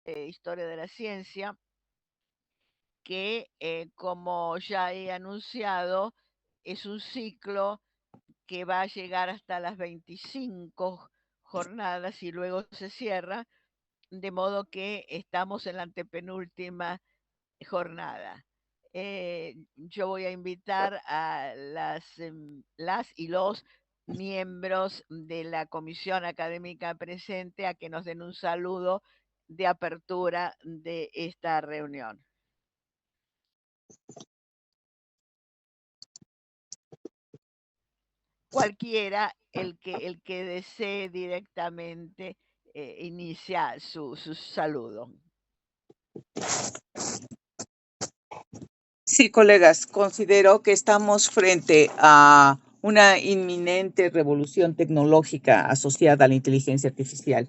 Historia de la Ciencia, que como ya he anunciado, es un ciclo que va a llegar hasta las 25 jornadas y luego se cierra, de modo que estamos en la antepenúltima jornada. Yo voy a invitar a las y los miembros de la comisión académica presente a que nos den un saludo de apertura de esta reunión. Cualquiera, el que desee directamente, inicia su saludo. Sí, colegas, considero que estamos frente a una inminente revolución tecnológica asociada a la inteligencia artificial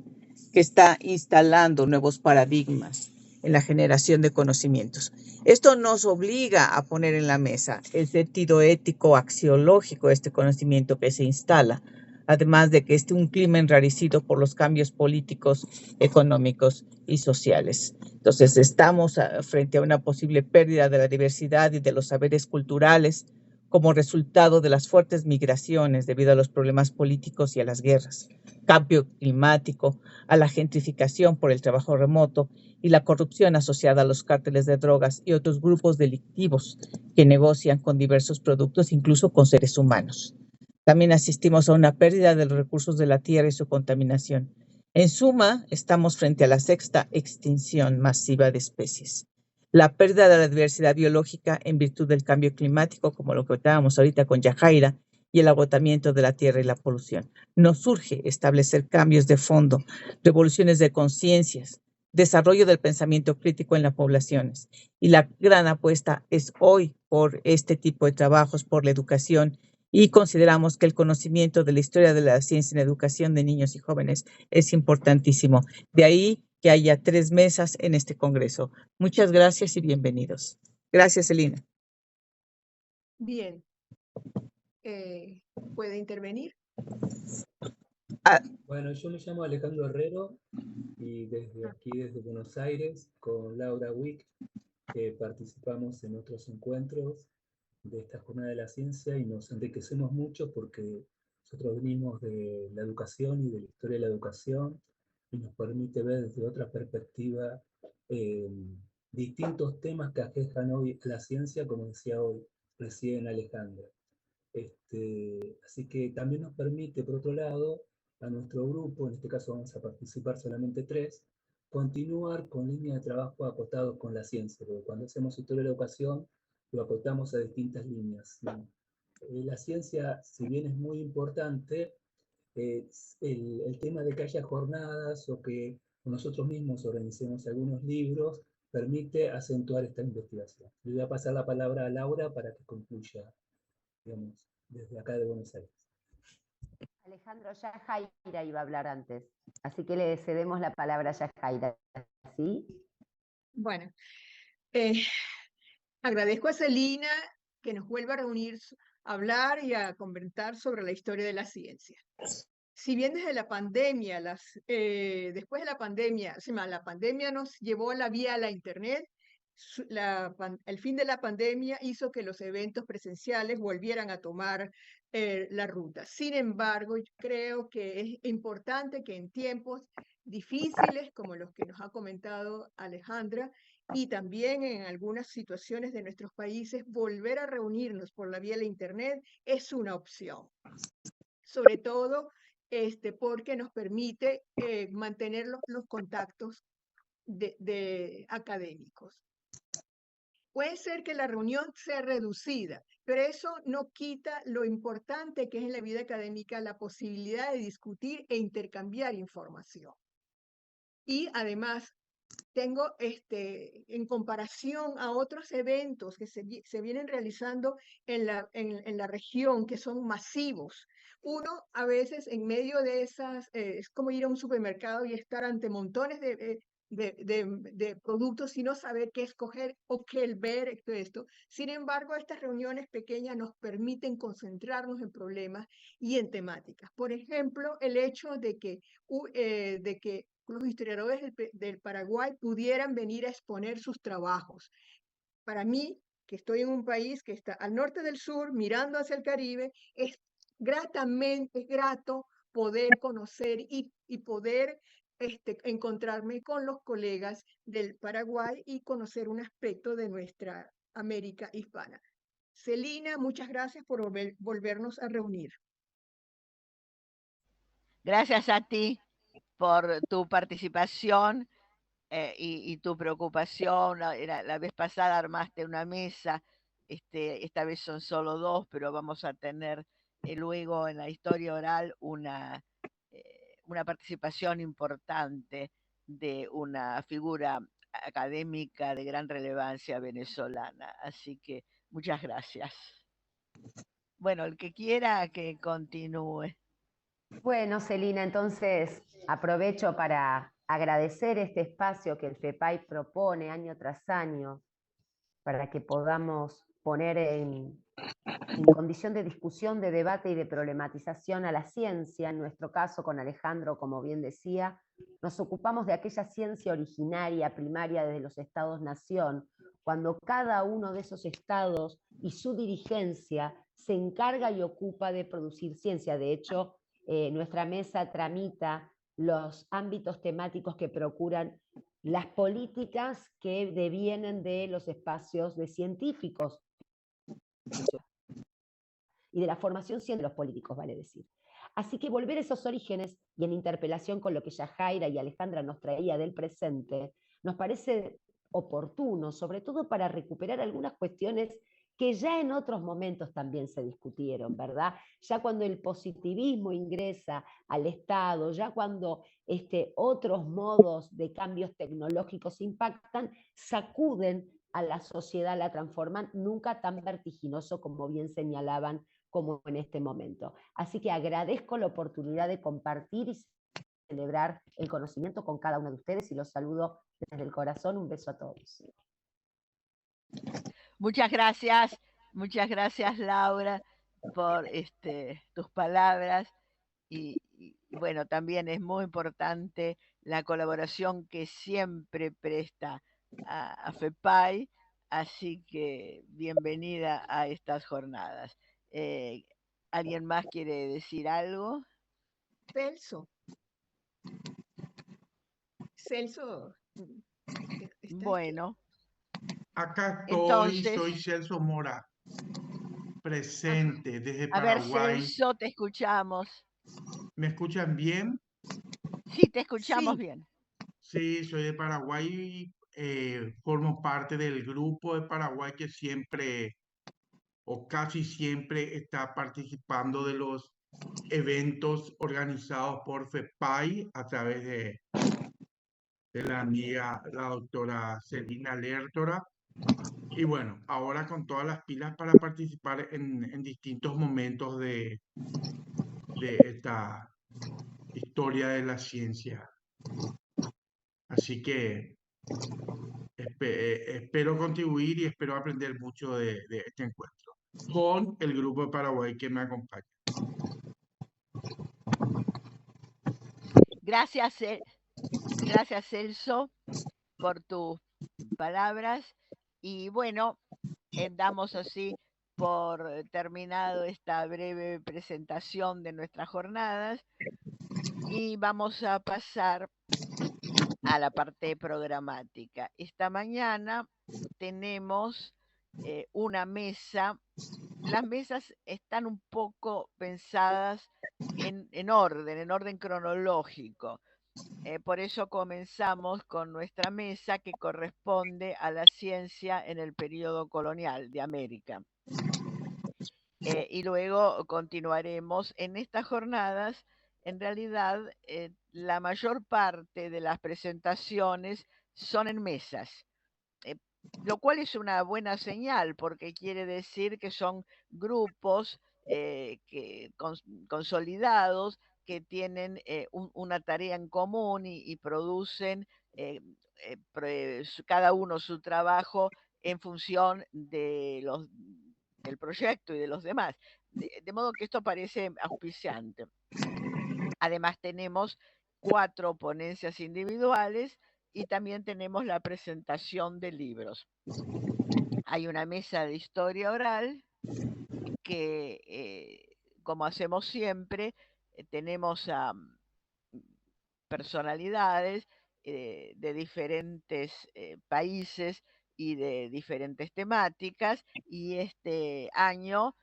que está instalando nuevos paradigmas en la generación de conocimientos. Esto nos obliga a poner en la mesa el sentido ético axiológico de este conocimiento que se instala, además de que es un clima enrarecido por los cambios políticos, económicos y sociales. Entonces, estamos frente a una posible pérdida de la diversidad y de los saberes culturales como resultado de las fuertes migraciones debido a los problemas políticos y a las guerras, cambio climático, a la gentrificación por el trabajo remoto y la corrupción asociada a los cárteles de drogas y otros grupos delictivos que negocian con diversos productos, incluso con seres humanos. También asistimos a una pérdida de los recursos de la tierra y su contaminación. En suma, estamos frente a la sexta extinción masiva de especies. La pérdida de la diversidad biológica en virtud del cambio climático, como lo que estábamos ahorita con Yajaira, y el agotamiento de la tierra y la polución. Nos urge establecer cambios de fondo, revoluciones de conciencias, desarrollo del pensamiento crítico en las poblaciones. Y la gran apuesta es hoy por este tipo de trabajos, por la educación, y consideramos que el conocimiento de la historia de la ciencia en la educación de niños y jóvenes es importantísimo. De ahí que haya 3 mesas en este congreso. Muchas gracias y bienvenidos. Gracias, Elina. Bien. ¿Puede intervenir? Bueno, yo me llamo Alejandro Herrero y desde aquí, desde Buenos Aires, con Laura Wick, participamos en otros encuentros de esta Jornada de la Ciencia y nos enriquecemos mucho porque nosotros venimos de la educación y de la historia de la educación y nos permite ver desde otra perspectiva distintos temas que aquejan hoy a la ciencia, como decía hoy recién Alejandra. Así que también nos permite, por otro lado, a nuestro grupo, en este caso vamos a participar solamente 3, continuar con líneas de trabajo acotados con la ciencia, porque cuando hacemos historia de la educación lo acotamos a distintas líneas, ¿no? La ciencia, si bien es muy importante, el tema de que haya jornadas o que nosotros mismos organicemos algunos libros permite acentuar esta investigación. Le voy a pasar la palabra a Laura para que concluya, digamos, desde acá de Buenos Aires. Alejandro, Yajaira iba a hablar antes, así que le cedemos la palabra a Yajaira, ¿sí? Bueno, agradezco a Celina que nos vuelva a reunir, a hablar y a comentar sobre la historia de la ciencia. Si bien desde la pandemia, después de la pandemia, la pandemia nos llevó a la vía a la Internet, el fin de la pandemia hizo que los eventos presenciales volvieran a tomar la ruta. Sin embargo, creo que es importante que en tiempos difíciles, como los que nos ha comentado Alejandra, y también en algunas situaciones de nuestros países, volver a reunirnos por la vía de la Internet es una opción. Sobre todo porque nos permite mantener los contactos académicos. Puede ser que la reunión sea reducida, pero eso no quita lo importante que es en la vida académica la posibilidad de discutir e intercambiar información. Y además, tengo en comparación a otros eventos que se vienen realizando en la región, que son masivos, uno a veces en medio de esas, es como ir a un supermercado y estar ante montones de productos y no saber qué escoger o qué ver, todo esto. Sin embargo, estas reuniones pequeñas nos permiten concentrarnos en problemas y en temáticas. Por ejemplo, el hecho de que los historiadores del Paraguay pudieran venir a exponer sus trabajos. Para mí, que estoy en un país que está al norte del sur, mirando hacia el Caribe, es grato poder conocer y poder encontrarme con los colegas del Paraguay y conocer un aspecto de nuestra América hispana. Celina, muchas gracias por volvernos a reunir. Gracias a ti por tu participación y tu preocupación. La vez pasada armaste una mesa, esta vez son solo dos, pero vamos a tener luego en la historia oral una participación importante de una figura académica de gran relevancia venezolana. Así que muchas gracias. Bueno, el que quiera que continúe. Bueno, Celina, entonces aprovecho para agradecer este espacio que el FEPAI propone año tras año para que podamos poner en condición de discusión, de debate y de problematización a la ciencia. En nuestro caso, con Alejandro, como bien decía, nos ocupamos de aquella ciencia originaria, primaria desde los estados-nación, cuando cada uno de esos estados y su dirigencia se encarga y ocupa de producir ciencia. De hecho, nuestra mesa tramita los ámbitos temáticos que procuran las políticas que devienen de los espacios de científicos y de la formación de los políticos, vale decir. Así que volver a esos orígenes, y en interpelación con lo que Yajaira y Alejandra nos traía del presente, nos parece oportuno, sobre todo para recuperar algunas cuestiones que ya en otros momentos también se discutieron, ¿verdad? Ya cuando el positivismo ingresa al Estado, ya cuando otros modos de cambios tecnológicos impactan, sacuden a la sociedad, la transforman, nunca tan vertiginoso como bien señalaban como en este momento. Así que agradezco la oportunidad de compartir y celebrar el conocimiento con cada uno de ustedes y los saludo desde el corazón. Un beso a todos. Muchas gracias Laura por tus palabras y bueno, también es muy importante la colaboración que siempre presta a FEPAI, así que bienvenida a estas jornadas. ¿Alguien más quiere decir algo? Celso. Bueno. Acá estoy, Entonces, soy Celso Mora, presente desde a ver, Paraguay. Celso, te escuchamos. ¿Me escuchan bien? Sí, te escuchamos Sí. bien. Sí, soy de Paraguay y formo parte del grupo de Paraguay que siempre o casi siempre está participando de los eventos organizados por FEPAI a través de la amiga, la doctora Celina Lertora. Y bueno, ahora con todas las pilas para participar en distintos momentos de esta historia de la ciencia. Así que espero contribuir y espero aprender mucho de este encuentro con el grupo de Paraguay que me acompaña. Gracias Celso por tus palabras y bueno, damos así por terminado esta breve presentación de nuestras jornadas y vamos a pasar a la parte programática. Esta mañana tenemos una mesa. Las mesas están un poco pensadas en orden cronológico. Por eso comenzamos con nuestra mesa que corresponde a la ciencia en el periodo colonial de América. Y luego continuaremos en estas jornadas. En realidad, la mayor parte de las presentaciones son en mesas, lo cual es una buena señal porque quiere decir que son grupos consolidados que tienen una tarea en común y producen cada uno su trabajo en función del proyecto y de los demás. De modo que esto parece auspiciante. Además tenemos 4 ponencias individuales y también tenemos la presentación de libros. Hay una mesa de historia oral que, como hacemos siempre, tenemos a personalidades de diferentes países y de diferentes temáticas, y este año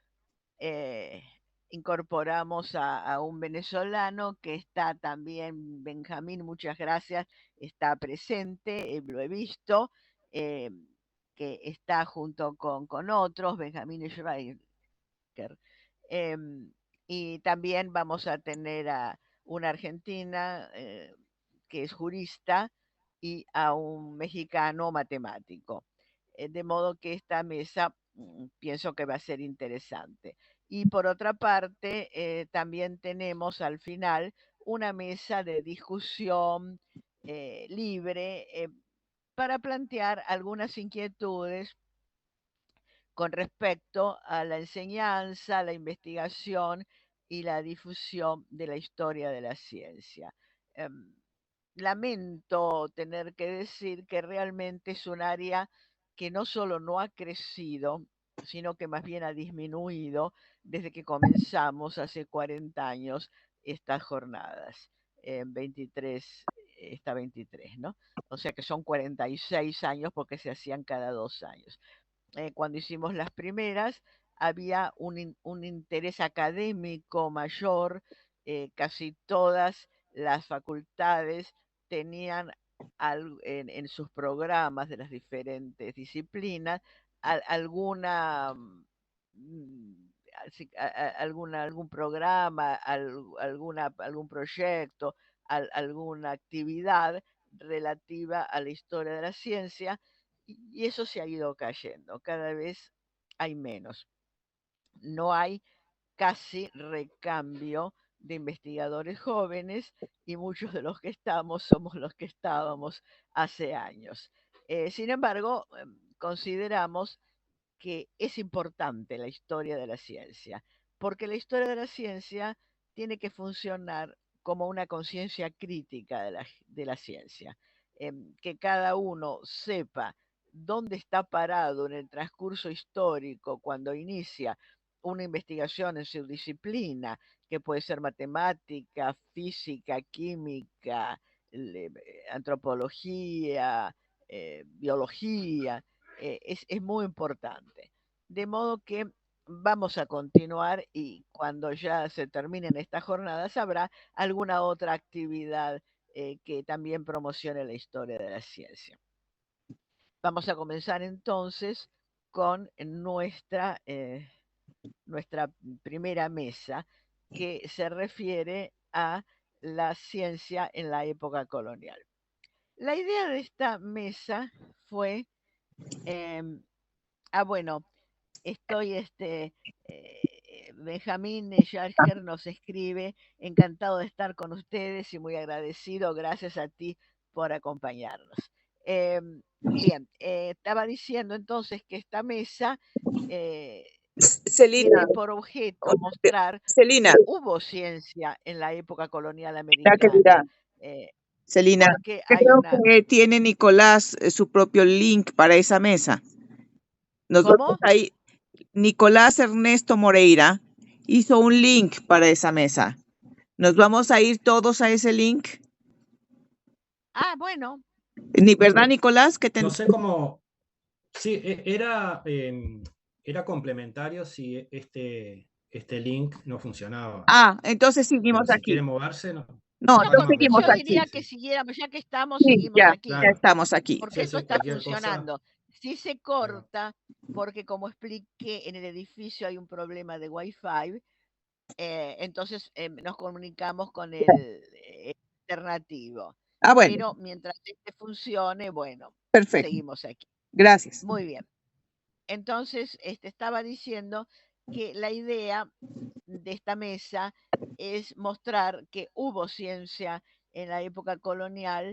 incorporamos a un venezolano que está también, Benjamín, muchas gracias, está presente, lo he visto, eh, que está junto con otros, Benjamín Schreiber. Em, y también vamos a tener a una argentina que es jurista y a un mexicano matemático. De modo que esta mesa pienso que va a ser interesante. Y por otra parte, también tenemos al final una mesa de discusión libre para plantear algunas inquietudes con respecto a la enseñanza, la investigación y la difusión de la historia de la ciencia. Lamento tener que decir que realmente es un área que no solo no ha crecido, sino que más bien ha disminuido desde que comenzamos hace 40 años estas jornadas. En 23, esta 23, ¿no? O sea que son 46 años porque se hacían cada 2 años. Cuando hicimos las primeras, había un interés académico mayor, casi todas las facultades tenían en sus programas de las diferentes disciplinas alguna, algún programa, algún proyecto, alguna actividad relativa a la historia de la ciencia, y eso se ha ido cayendo, cada vez hay menos. No hay casi recambio de investigadores jóvenes y muchos de los que estamos somos los que estábamos hace años. Sin embargo, consideramos que es importante la historia de la ciencia, porque la historia de la ciencia tiene que funcionar como una conciencia crítica de la ciencia, que cada uno sepa dónde está parado en el transcurso histórico cuando inicia una investigación en su disciplina, que puede ser matemática, física, química, antropología, biología, es muy importante. De modo que vamos a continuar y cuando ya se terminen estas jornadas habrá alguna otra actividad que también promocione la historia de la ciencia. Vamos a comenzar entonces con nuestra primera mesa, que se refiere a la ciencia en la época colonial. La idea de esta mesa fue, bueno, Benjamín Scharger nos escribe: encantado de estar con ustedes y muy agradecido, gracias a ti por acompañarnos. Bien, estaba diciendo entonces que esta mesa Celina, tiene por objeto mostrar Celina, que hubo ciencia en la época colonial querida, americana, Celina, porque hay creo una... que tiene Nicolás su propio link para esa mesa. Nos vamos ¿Cómo? ahí. Nicolás Ernesto Moreira hizo un link para esa mesa. ¿Nos vamos a ir todos a ese link? Ah, bueno. ¿Verdad, Nicolás? No sé cómo. Sí, era complementario si este link no funcionaba. Ah, entonces seguimos Pero si aquí. quiere moverse, no. No, Yo, no seguimos yo aquí. diría que Sí. siguiéramos, ya que estamos, Sí, seguimos ya, aquí, ya Claro. estamos aquí. porque Sí, esto sí, está cualquier cosa. funcionando. Si se corta, porque como expliqué, en el edificio hay un problema de Wi-Fi, entonces nos comunicamos con el alternativo. Ah, bueno, Pero mientras este funcione, bueno, perfecto. seguimos aquí. Gracias. Muy bien. Entonces, estaba diciendo que la idea de esta mesa es mostrar que hubo ciencia en la época colonial,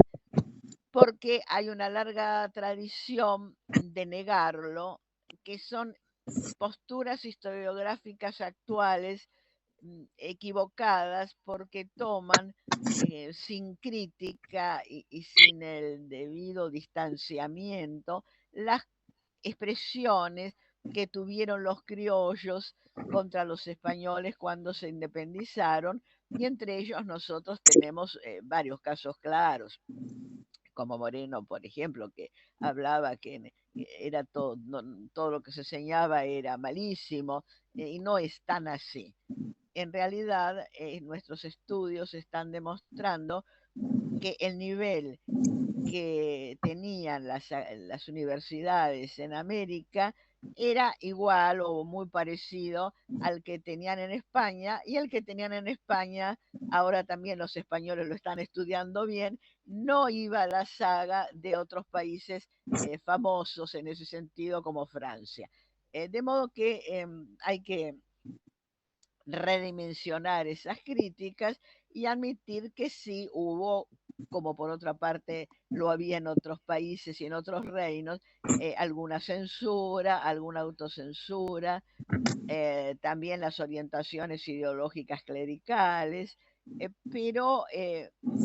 porque hay una larga tradición de negarlo, que son posturas historiográficas actuales equivocadas porque toman sin crítica y sin el debido distanciamiento las expresiones que tuvieron los criollos contra los españoles cuando se independizaron, y entre ellos nosotros tenemos varios casos claros, como Moreno, por ejemplo, que hablaba que era todo, todo lo que se enseñaba era malísimo, y no es tan así. En realidad, nuestros estudios están demostrando que el nivel que tenían las universidades en América era igual o muy parecido al que tenían en España, y el que tenían en España, ahora también los españoles lo están estudiando bien, no iba a la saga de otros países famosos en ese sentido como Francia. De modo que hay que redimensionar esas críticas y admitir que sí hubo, como por otra parte lo había en otros países y en otros reinos, alguna censura, alguna autocensura, también las orientaciones ideológicas clericales, pero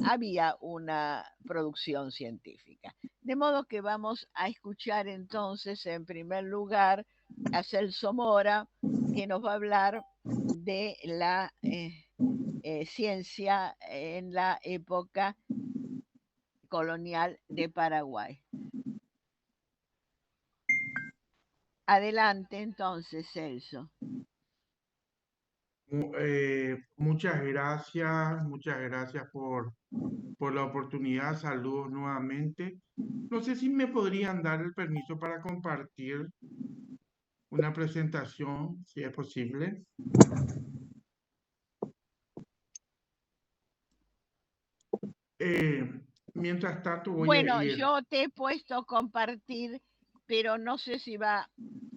había una producción científica. De modo que vamos a escuchar entonces en primer lugar a Celso Mora, que nos va a hablar de la ciencia en la época colonial de Paraguay. Adelante entonces, Celso. Muchas gracias por la oportunidad. Saludos nuevamente. No sé si me podrían dar el permiso para compartir una presentación, si es posible. Eh, Mientras tanto voy a Bueno, ir. yo te he puesto compartir, pero no sé si va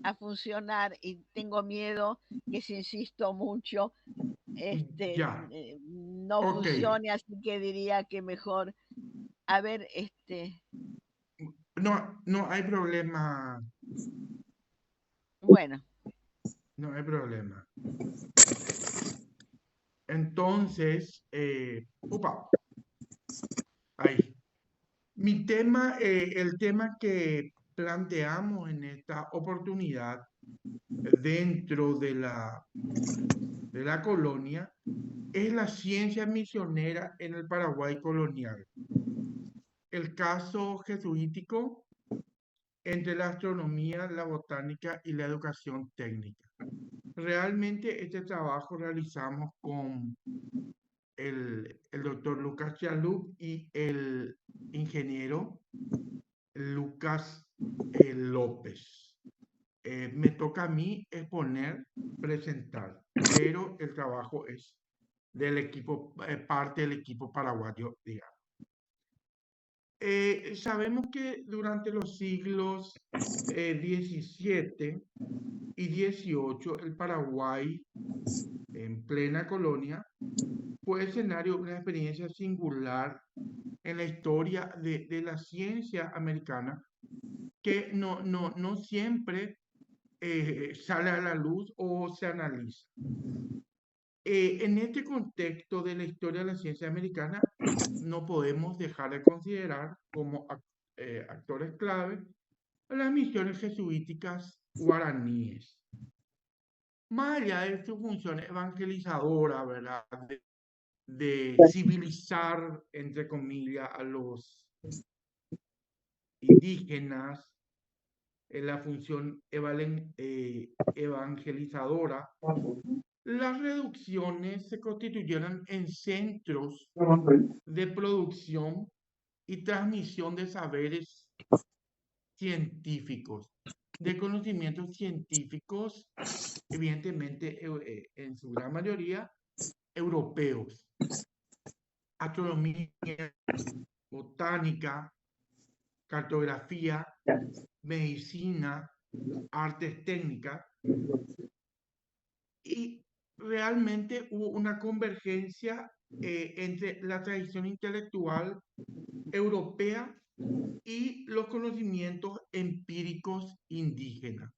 a funcionar y tengo miedo que si insisto mucho, Ya, no ok. funcione, así que diría que mejor, a ver, No, no hay problema. bueno, No hay problema. Entonces, upa, ahí. El tema que planteamos en esta oportunidad dentro de la colonia es la ciencia misionera en el Paraguay colonial. El caso jesuítico entre la astronomía, la botánica y la educación técnica. Realmente este trabajo realizamos con el doctor Lucas Chalup y el ingeniero Lucas López. Me toca a mí exponer, presentar, pero el trabajo es del equipo, parte del equipo paraguayo, digamos. Sabemos que durante los siglos XVII y XVIII, el Paraguay, en plena colonia, fue escenario de una experiencia singular en la historia de la ciencia americana, que no siempre sale a la luz o se analiza. En este contexto de la historia de la ciencia americana, no podemos dejar de considerar como actores clave a las misiones jesuíticas guaraníes. Más allá de su función evangelizadora, ¿verdad? De civilizar, entre comillas, a los indígenas, en la función evangelizadora, las reducciones se constituyeron en centros de producción y transmisión de saberes científicos, de conocimientos científicos, evidentemente en su gran mayoría europeos. Astronomía, botánica, cartografía, medicina, artes técnicas, y realmente hubo una convergencia entre la tradición intelectual europea y los conocimientos empíricos indígenas.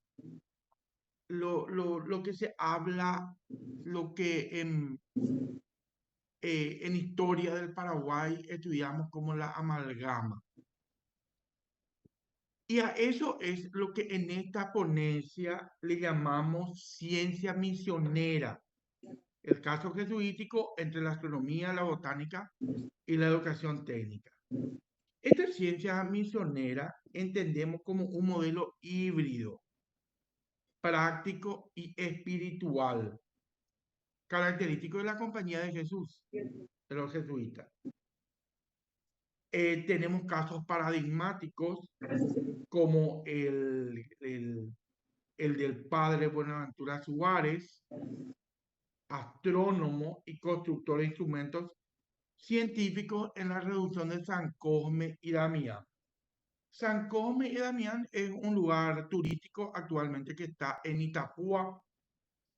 Lo que se habla lo que en historia del Paraguay estudiamos como la amalgama. Y a eso es lo que en esta ponencia le llamamos ciencia misionera, el caso jesuítico entre la astronomía, la botánica y la educación técnica. Esta ciencia misionera entendemos como un modelo híbrido, práctico y espiritual, característico de la compañía de Jesús, de los jesuitas. Tenemos casos paradigmáticos como el del padre Buenaventura Suárez, astrónomo y constructor de instrumentos científicos en la reducción de San Cosme y Damián. San Cosme y Damián es un lugar turístico actualmente que está en Itapúa,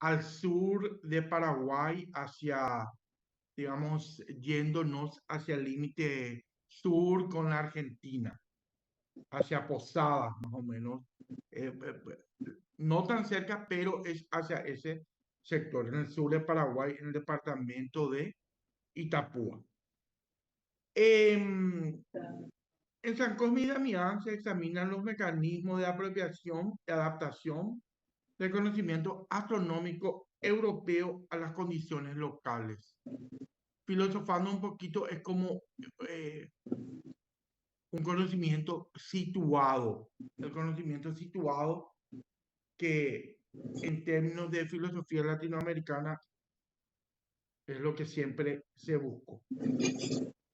al sur de Paraguay, hacia, digamos, yéndonos hacia el límite sur con la Argentina, hacia Posadas, más o menos. No tan cerca, pero es hacia ese sector, en el sur de Paraguay, en el departamento de Itapúa. En San Cosme y Damián se examinan los mecanismos de apropiación y adaptación del conocimiento astronómico europeo a las condiciones locales. Filosofando un poquito, es como un conocimiento situado, el conocimiento situado que en términos de filosofía latinoamericana es lo que siempre se buscó.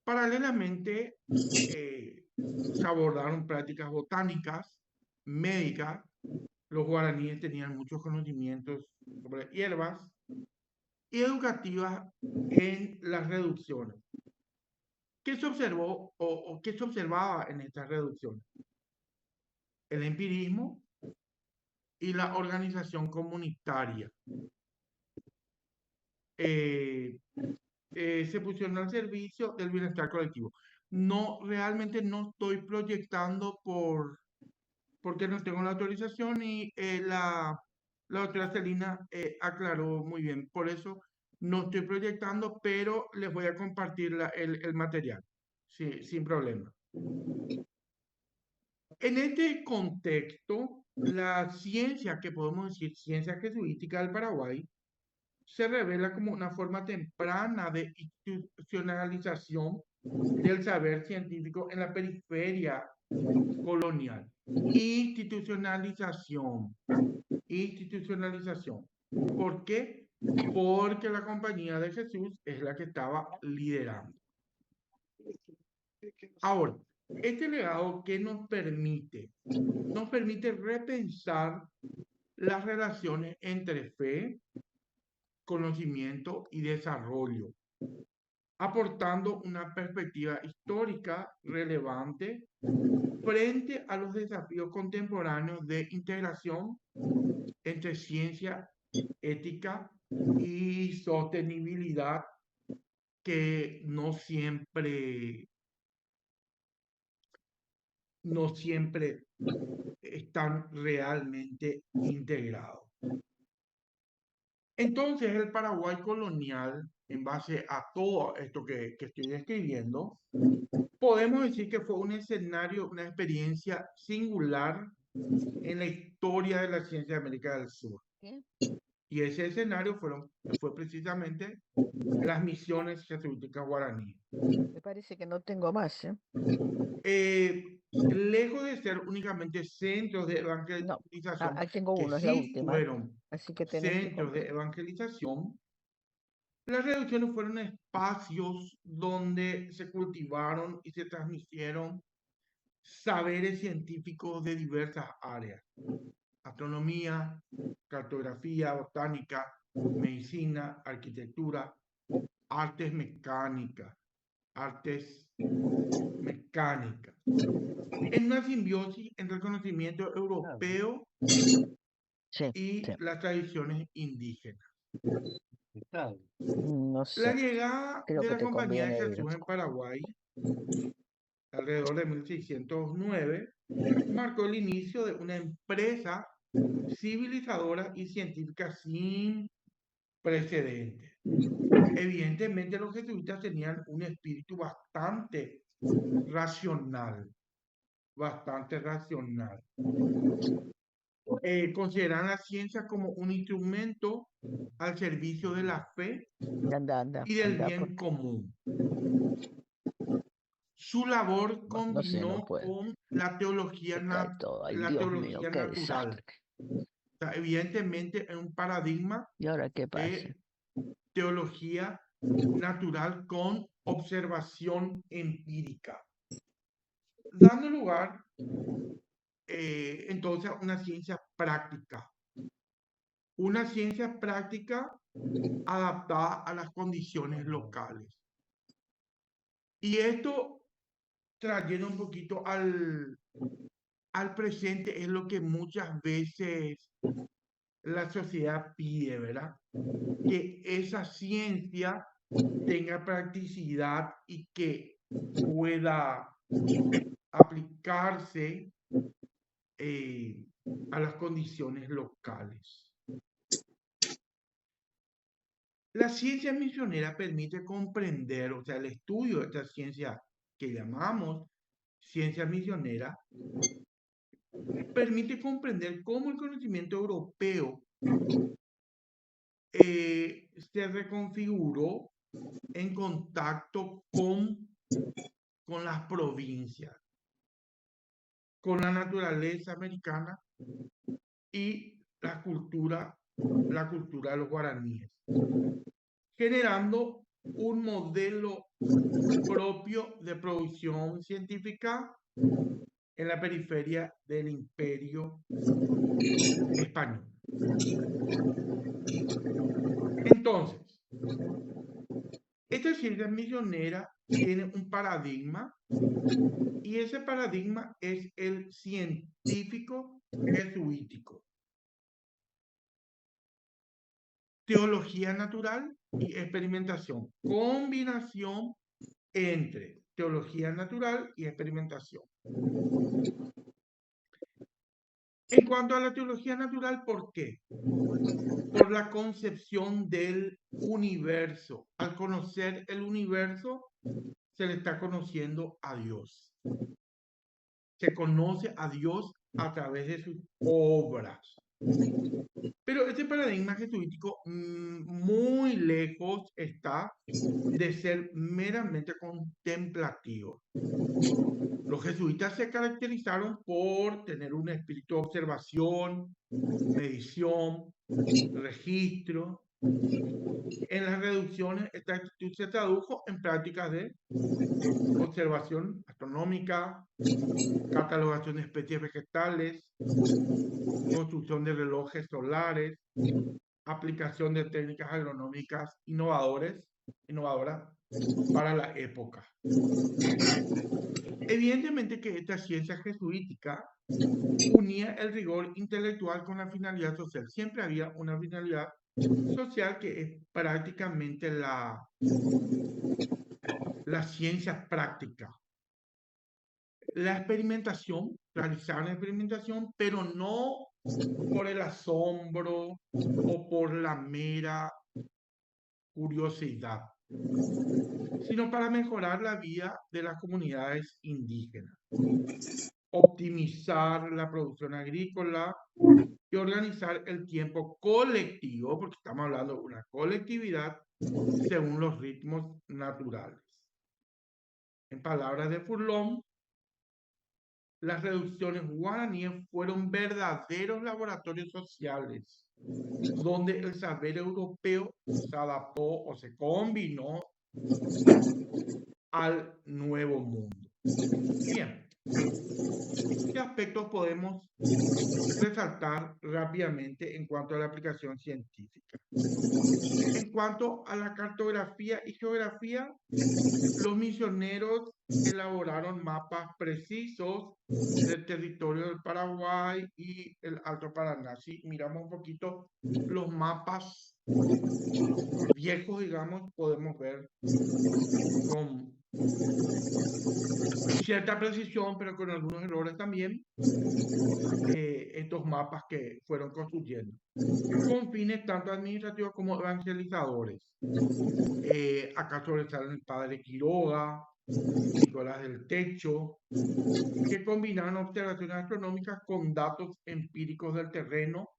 Paralelamente, se abordaron prácticas botánicas, médicas. Los guaraníes tenían muchos conocimientos sobre hierbas y educativas en las reducciones. ¿Qué se observó o qué se observaba en estas reducciones? El empirismo y la organización comunitaria. Se pusieron al servicio del bienestar colectivo. No, realmente no estoy proyectando porque no tengo la autorización y la doctora Celina aclaró muy bien. Por eso no estoy proyectando, pero les voy a compartir el material, sí, sin problema. En este contexto, la ciencia, que podemos decir ciencia jesuítica del Paraguay, se revela como una forma temprana de institucionalización del saber científico en la periferia colonial. Institucionalización. ¿Por qué? Porque la compañía de Jesús es la que estaba liderando. Ahora, este legado, ¿qué nos permite? Nos permite repensar las relaciones entre fe, conocimiento y desarrollo, aportando una perspectiva histórica relevante frente a los desafíos contemporáneos de integración entre ciencia, ética y sostenibilidad que no siempre están realmente integrados. Entonces, el Paraguay colonial, en base a todo esto que estoy describiendo, podemos decir que fue un escenario, una experiencia singular en la historia de la ciencia de América del Sur. ¿Qué? Y ese escenario fue precisamente las misiones jesuíticas guaraníes. Me parece que no tengo más, ¿eh? Lejos de ser únicamente centros de No, evangelización, ahí tengo que uno, es la sí última. fueron Así que tenés que centros de comprar. evangelización, las reducciones fueron espacios donde se cultivaron y se transmitieron saberes científicos de diversas áreas: astronomía, cartografía, botánica, medicina, arquitectura, artes mecánicas, en una simbiosis entre el conocimiento europeo Sí, y sí. las tradiciones indígenas. No La sé. llegada Creo de que la te Compañía de conviene ir. Jesús en Paraguay, alrededor de 1609, marcó el inicio de una empresa civilizadora y científica sin precedentes. Evidentemente los jesuitas tenían un espíritu bastante racional. Consideran la ciencia como un instrumento al servicio de la fe Anda, y del bien porque común. Su labor no sé, no combinó puedo. con la teología, Se cae todo. Ay, la Dios mío, teología qué natural. desastre. O sea, evidentemente es un paradigma ¿Y ahora qué pasa? de teología natural con observación empírica, dando lugar entonces a una ciencia práctica. Una ciencia práctica adaptada a las condiciones locales. Y esto, trayendo un poquito al presente, es lo que muchas veces la sociedad pide, ¿verdad? Que esa ciencia tenga practicidad y que pueda aplicarse a las condiciones locales. La ciencia misionera permite comprender, o sea, el estudio de esta ciencia que llamamos ciencia misionera, permite comprender cómo el conocimiento europeo se reconfiguró en contacto con las provincias, con la naturaleza americana y la cultura de los guaraníes, generando un modelo propio de producción científica en la periferia del Imperio Español. Entonces, esta ciencia misionera tiene un paradigma y ese paradigma es el científico jesuítico. Teología natural y experimentación. Combinación entre teología natural y experimentación. En cuanto a la teología natural, ¿por qué? Por la concepción del universo. Al conocer el universo, se le está conociendo a Dios. Se conoce a Dios a través de sus obras. Pero este paradigma jesuítico muy lejos está de ser meramente contemplativo. Los jesuitas se caracterizaron por tener un espíritu de observación, medición, registro. En las reducciones, esta actitud se tradujo en prácticas de observación astronómica, catalogación de especies vegetales, construcción de relojes solares, aplicación de técnicas agronómicas innovadoras para la época. Evidentemente que esta ciencia jesuítica unía el rigor intelectual con la finalidad social. Siempre había una finalidad social que es prácticamente la ciencia práctica. La experimentación, realizar la experimentación, pero no por el asombro o por la mera curiosidad, sino para mejorar la vida de las comunidades indígenas, optimizar la producción agrícola y organizar el tiempo colectivo, porque estamos hablando de una colectividad según los ritmos naturales. En palabras de Furlong, las reducciones guaraníes fueron verdaderos laboratorios sociales, donde el saber europeo se adaptó o se combinó al nuevo mundo. Bien, ¿qué aspectos podemos resaltar rápidamente en cuanto a la aplicación científica? En cuanto a la cartografía y geografía, los misioneros elaboraron mapas precisos del territorio del Paraguay y el Alto Paraná. Si miramos un poquito los mapas viejos, digamos, podemos ver con cierta precisión, pero con algunos errores también, estos mapas que fueron construyendo, con fines tanto administrativos como evangelizadores. Acá sobresalen el padre Quiroga, Nicolás del Techo, que combinaban observaciones astronómicas con datos empíricos del terreno,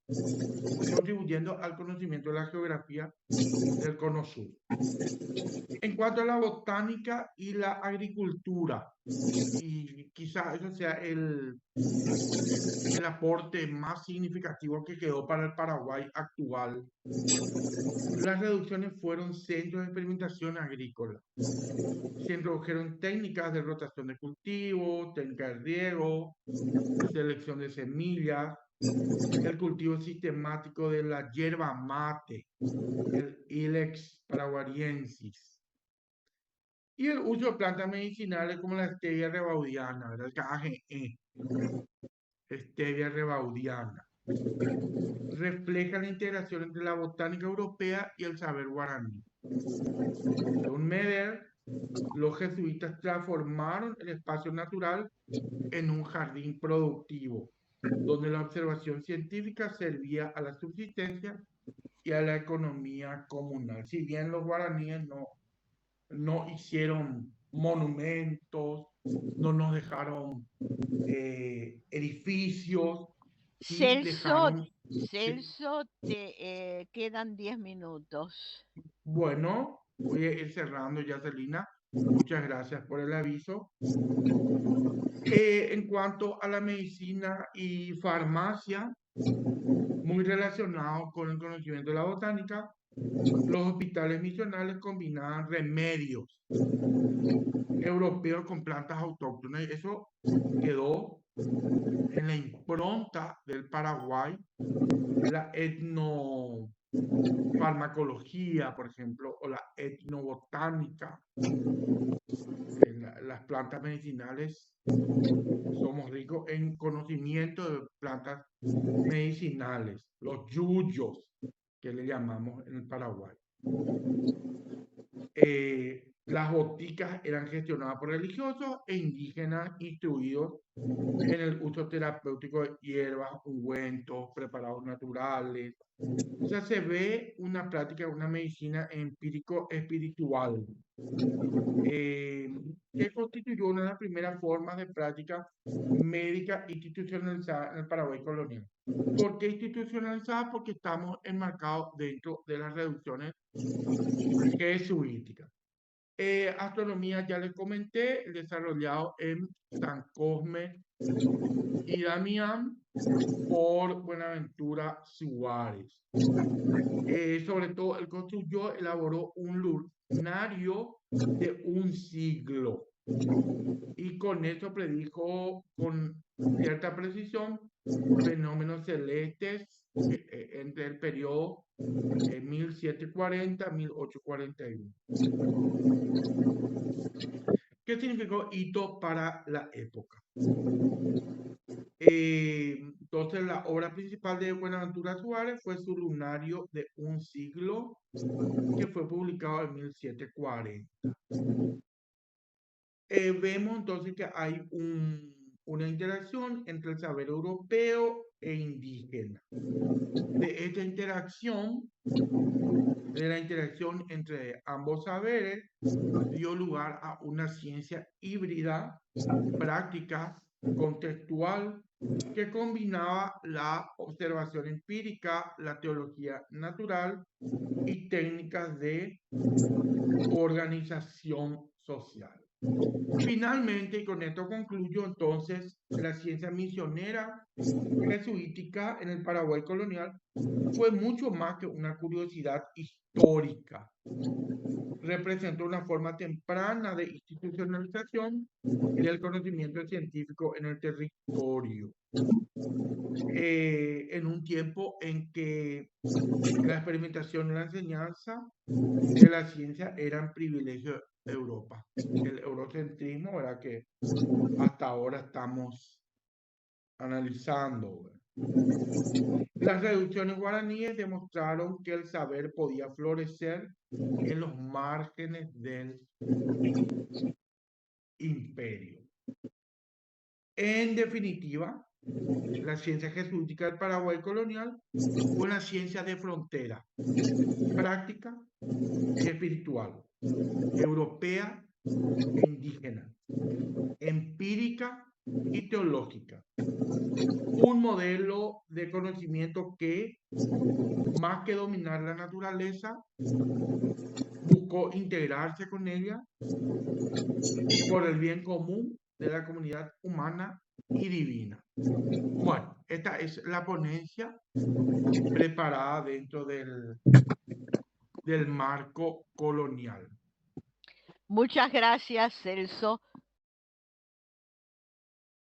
contribuyendo al conocimiento de la geografía del Cono Sur. En cuanto a la botánica y la agricultura, y quizá eso sea el aporte más significativo que quedó para el Paraguay actual, las reducciones fueron centros de experimentación agrícola. Se introdujeron técnicas de rotación de cultivos, técnicas de riego, selección de semillas, el cultivo sistemático de la yerba mate, el Ilex paraguariensis, y el uso de plantas medicinales como la stevia rebaudiana, ¿verdad? El KGE, stevia rebaudiana. Refleja la integración entre la botánica europea y el saber guaraní. Según Meder, los jesuitas transformaron el espacio natural en un jardín productivo, donde la observación científica servía a la subsistencia y a la economía comunal. Si bien los guaraníes no hicieron monumentos, no nos dejaron edificios, sí dejaron... Celso, te quedan 10 minutos. Bueno, voy a ir cerrando ya, Celina. Muchas gracias por el aviso. En cuanto a la medicina y farmacia, muy relacionado con el conocimiento de la botánica, los hospitales misionales combinaban remedios europeos con plantas autóctonas. Eso quedó en la impronta del Paraguay, la etnofarmacología, por ejemplo, o la etnobotánica. Las plantas medicinales, somos ricos en conocimiento de plantas medicinales, los yuyos, que le llamamos en el Paraguay. Las boticas eran gestionadas por religiosos e indígenas instruidos en el uso terapéutico de hierbas, ungüentos, preparados naturales. O sea, se ve una práctica, una medicina empírico-espiritual, que constituyó una de las primeras formas de práctica médica institucionalizada en el Paraguay colonial. ¿Por qué institucionalizada? Porque estamos enmarcados dentro de las reducciones jesuíticas. Astronomía, ya les comenté, desarrollado en San Cosme y Damián por Buenaventura Suárez. Sobre todo, él elaboró un lunario de un siglo, y con eso predijo con cierta precisión fenómenos celestes entre el periodo 1740-1841. ¿Qué significó hito para la época? Entonces, la obra principal de Buenaventura Suárez fue su lunario de un siglo, que fue publicado en 1740. Vemos entonces que hay una interacción entre el saber europeo e indígena. De esta interacción, de la interacción entre ambos saberes, dio lugar a una ciencia híbrida, práctica, contextual, que combinaba la observación empírica, la teología natural y técnicas de organización social. Finalmente, y con esto concluyo, entonces, la ciencia misionera jesuítica en el Paraguay colonial fue mucho más que una curiosidad histórica. Representó una forma temprana de institucionalización del conocimiento científico en el territorio. En un tiempo en que la experimentación y la enseñanza de la ciencia eran privilegio de Europa. El eurocentrismo, ¿verdad?, que hasta ahora estamos analizando. Las reducciones guaraníes demostraron que el saber podía florecer en los márgenes del imperio. En definitiva, la ciencia jesuítica del Paraguay colonial fue una ciencia de frontera, práctica y espiritual, europea e indígena, empírica y teológica. Un modelo de conocimiento que, más que dominar la naturaleza, buscó integrarse con ella por el bien común de la comunidad humana y divina. Bueno, esta es la ponencia preparada dentro del marco colonial. Muchas gracias, Celso,